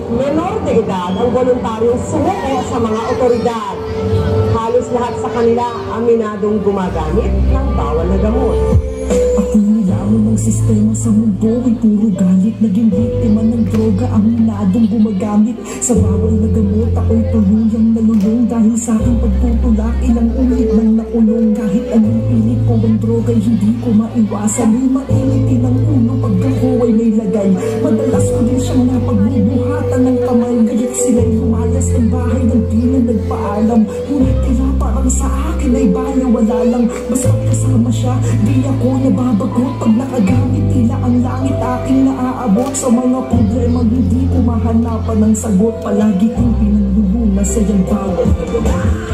menor de edad ang voluntaryong sumuko sa mga otoridad. Halos lahat sa kanila aminadong gumagamit ng bawal na gamot. Ako'y nilamon ng sistema sa mundo, ay puro galit. Naging biktima ng droga, aminadong gumagamit sa bawal na gamot. Ako'y tuluyang nalulong dahil sa aking pagtutulak. Ilang ulit nang nakulong, kahit anong pilit ko ang droga ay hindi ko maiwasan. Ay mainitin ang ulo pag ako ay may lagay. Madalas ko din siyang napagbubuhatan ng kamay. Kaya't sila'y lumayas ng bahay ng di na nagpaalam. Ngunit tila parang sa akin ay baya wala lang. Basta kasama siya, di ako nababagot. Pag nakagamit tila ang langit aking naaabot. Sa mga problema hindi ko mahanapan ng sagot. Palagi kong pinanluluna sa iyang bawal na gamot.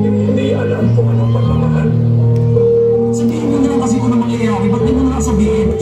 Hindi alam kung anong pagmamahal. Sabihin mo na lang kasi kung anong mangyayari. Ba't di mo na sabihin?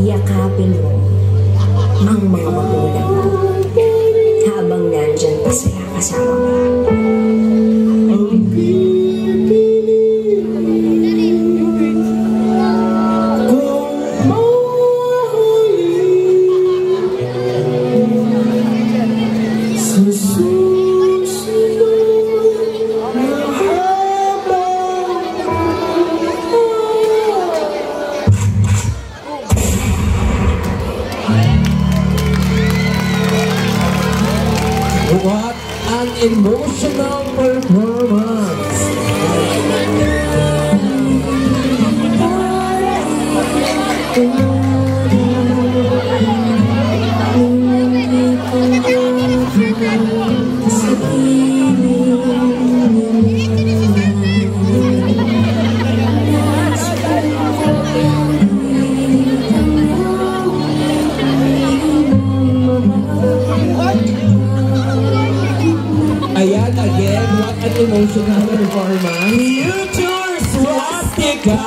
Yakapin mo ang mga magulang mo habang nandyan pa sila kasama mo. What an emotional performance! Ayan, again, what an emotional performance. Future Swastika!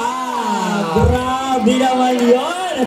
Grabe naman yun!